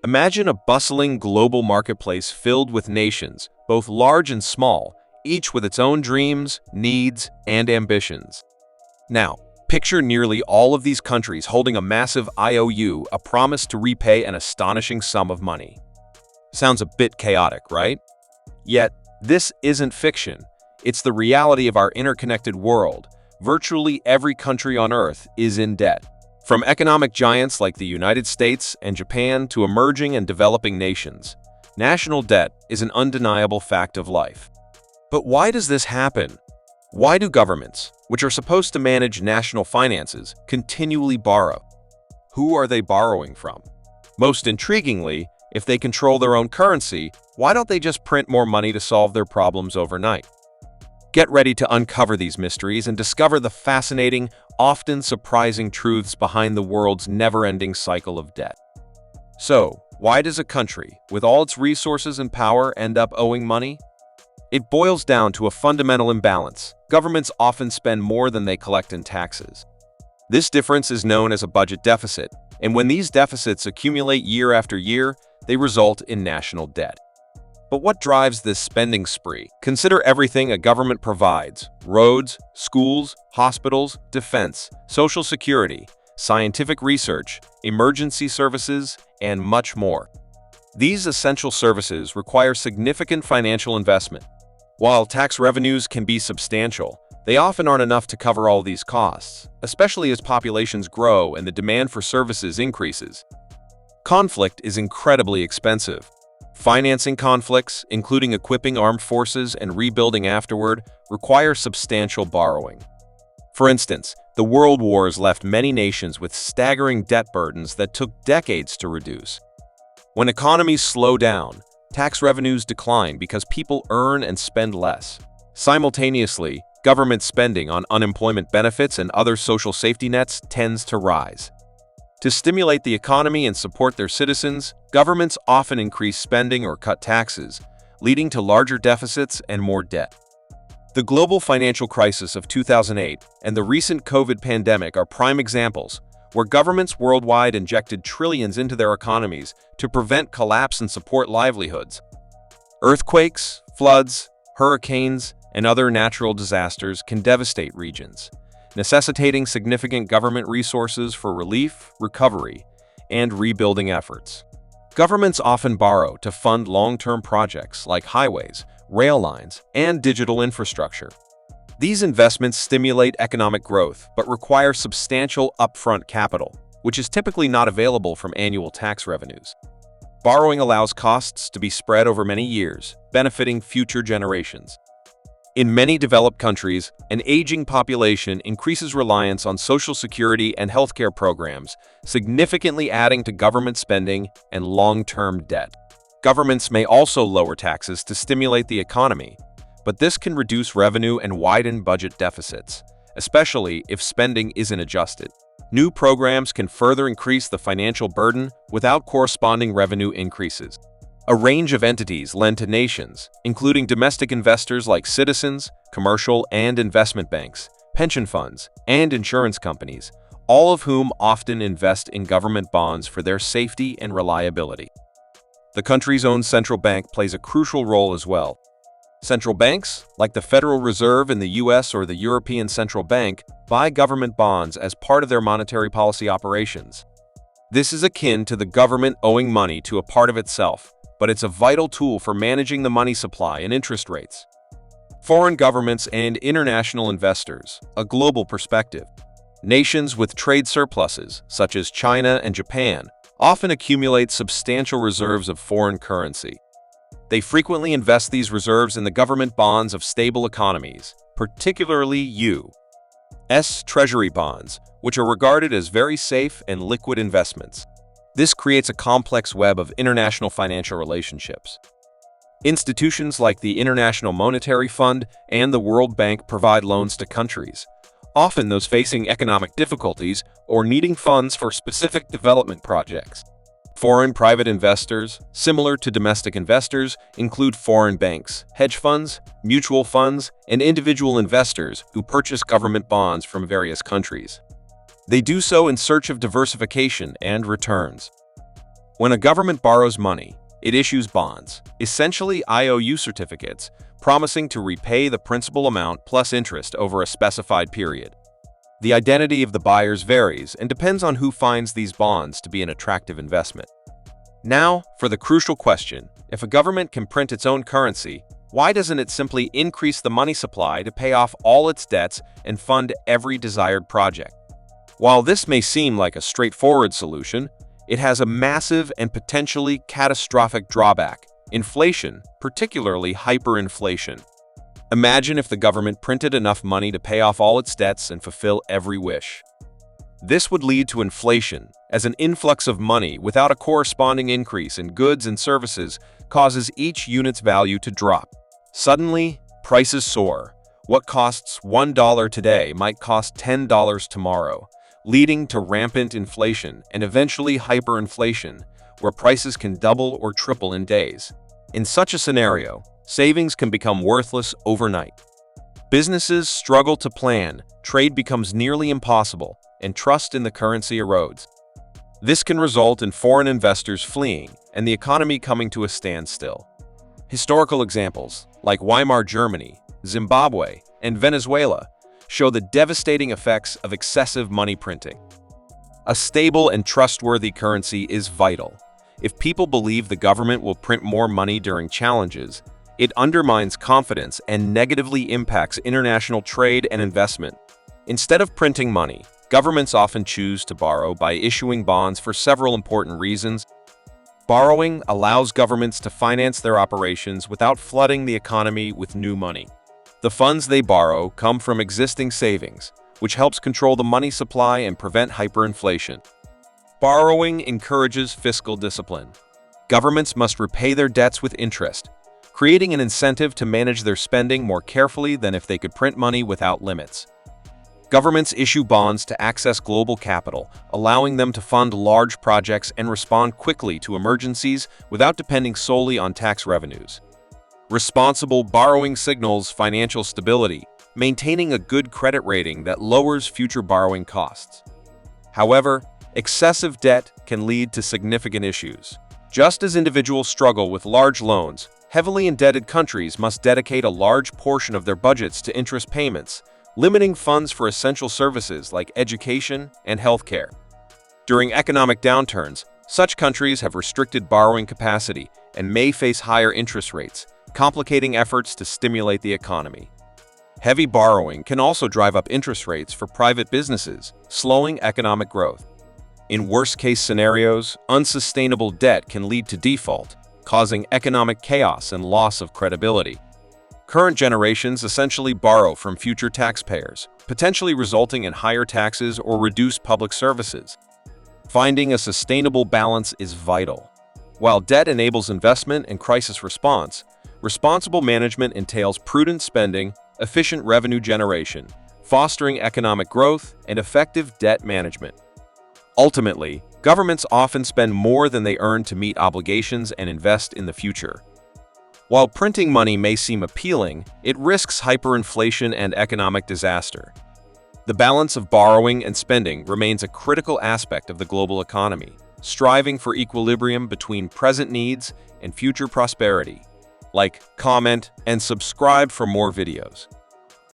Imagine a bustling global marketplace filled with nations, both large and small, each with its own dreams, needs, and ambitions. Now, picture nearly all of these countries holding a massive IOU, a promise to repay an astonishing sum of money. Sounds a bit chaotic, right? Yet, this isn't fiction. It's the reality of our interconnected world. Virtually every country on Earth is in debt. From economic giants like the United States and Japan to emerging and developing nations, national debt is an undeniable fact of life. But why does this happen? Why do governments, which are supposed to manage national finances, continually borrow? Who are they borrowing from? Most intriguingly, if they control their own currency, why don't they just print more money to solve their problems overnight? Get ready to uncover these mysteries and discover the fascinating, often surprising truths behind the world's never-ending cycle of debt. So, why does a country, with all its resources and power, end up owing money? It boils down to a fundamental imbalance. Governments often spend more than they collect in taxes. This difference is known as a budget deficit, and when these deficits accumulate year after year, they result in national debt. But what drives this spending spree? Consider everything a government provides: roads, schools, hospitals, defense, social security, scientific research, emergency services, and much more. These essential services require significant financial investment. While tax revenues can be substantial, they often aren't enough to cover all these costs, especially as populations grow and the demand for services increases. Conflict is incredibly expensive. Financing conflicts, including equipping armed forces and rebuilding afterward, require substantial borrowing. For instance, the World Wars left many nations with staggering debt burdens that took decades to reduce. When economies slow down, tax revenues decline because people earn and spend less. Simultaneously, government spending on unemployment benefits and other social safety nets tends to rise. To stimulate the economy and support their citizens, governments often increase spending or cut taxes, leading to larger deficits and more debt. The global financial crisis of 2008 and the recent COVID pandemic are prime examples, where governments worldwide injected trillions into their economies to prevent collapse and support livelihoods. Earthquakes, floods, hurricanes, and other natural disasters can devastate regions, necessitating significant government resources for relief, recovery, and rebuilding efforts. Governments often borrow to fund long-term projects like highways, rail lines, and digital infrastructure. These investments stimulate economic growth but require substantial upfront capital, which is typically not available from annual tax revenues. Borrowing allows costs to be spread over many years, benefiting future generations. In many developed countries, an aging population increases reliance on social security and healthcare programs, significantly adding to government spending and long-term debt. Governments may also lower taxes to stimulate the economy, but this can reduce revenue and widen budget deficits, especially if spending isn't adjusted. New programs can further increase the financial burden without corresponding revenue increases. A range of entities lend to nations, including domestic investors like citizens, commercial and investment banks, pension funds, and insurance companies, all of whom often invest in government bonds for their safety and reliability. The country's own central bank plays a crucial role as well. Central banks, like the Federal Reserve in the US or the European Central Bank, buy government bonds as part of their monetary policy operations. This is akin to the government owing money to a part of itself, but it's a vital tool for managing the money supply and interest rates. Foreign governments and international investors, a global perspective. Nations with trade surpluses, such as China and Japan, often accumulate substantial reserves of foreign currency. They frequently invest these reserves in the government bonds of stable economies, particularly U.S. Treasury bonds, which are regarded as very safe and liquid investments. This creates a complex web of international financial relationships. Institutions like the International Monetary Fund and the World Bank provide loans to countries, often those facing economic difficulties or needing funds for specific development projects. Foreign private investors, similar to domestic investors, include foreign banks, hedge funds, mutual funds, and individual investors who purchase government bonds from various countries. They do so in search of diversification and returns. When a government borrows money, it issues bonds, essentially IOU certificates, promising to repay the principal amount plus interest over a specified period. The identity of the buyers varies and depends on who finds these bonds to be an attractive investment. Now, for the crucial question, if a government can print its own currency, why doesn't it simply increase the money supply to pay off all its debts and fund every desired project? While this may seem like a straightforward solution, it has a massive and potentially catastrophic drawback: inflation, particularly hyperinflation. Imagine if the government printed enough money to pay off all its debts and fulfill every wish. This would lead to inflation, as an influx of money without a corresponding increase in goods and services causes each unit's value to drop. Suddenly, prices soar. What costs $1 today might cost $10 tomorrow, leading to rampant inflation and eventually hyperinflation, where prices can double or triple in days. In such a scenario, savings can become worthless overnight. Businesses struggle to plan, trade becomes nearly impossible, and trust in the currency erodes. This can result in foreign investors fleeing and the economy coming to a standstill. Historical examples, like Weimar Germany, Zimbabwe, and Venezuela, show the devastating effects of excessive money printing. A stable and trustworthy currency is vital. If people believe the government will print more money during challenges, it undermines confidence and negatively impacts international trade and investment. Instead of printing money, governments often choose to borrow by issuing bonds for several important reasons. Borrowing allows governments to finance their operations without flooding the economy with new money. The funds they borrow come from existing savings, which helps control the money supply and prevent hyperinflation. Borrowing encourages fiscal discipline. Governments must repay their debts with interest, creating an incentive to manage their spending more carefully than if they could print money without limits. Governments issue bonds to access global capital, allowing them to fund large projects and respond quickly to emergencies without depending solely on tax revenues. Responsible borrowing signals financial stability, maintaining a good credit rating that lowers future borrowing costs. However, excessive debt can lead to significant issues. Just as individuals struggle with large loans, heavily indebted countries must dedicate a large portion of their budgets to interest payments, limiting funds for essential services like education and healthcare. During economic downturns, such countries have restricted borrowing capacity and may face higher interest rates, complicating efforts to stimulate the economy. Heavy borrowing can also drive up interest rates for private businesses, slowing economic growth. In worst-case scenarios, unsustainable debt can lead to default, causing economic chaos and loss of credibility. Current generations essentially borrow from future taxpayers, potentially resulting in higher taxes or reduced public services. Finding a sustainable balance is vital. While debt enables investment and crisis response, responsible management entails prudent spending, efficient revenue generation, fostering economic growth, and effective debt management. Ultimately, governments often spend more than they earn to meet obligations and invest in the future. While printing money may seem appealing, it risks hyperinflation and economic disaster. The balance of borrowing and spending remains a critical aspect of the global economy, striving for equilibrium between present needs and future prosperity. Like, comment, and subscribe for more videos.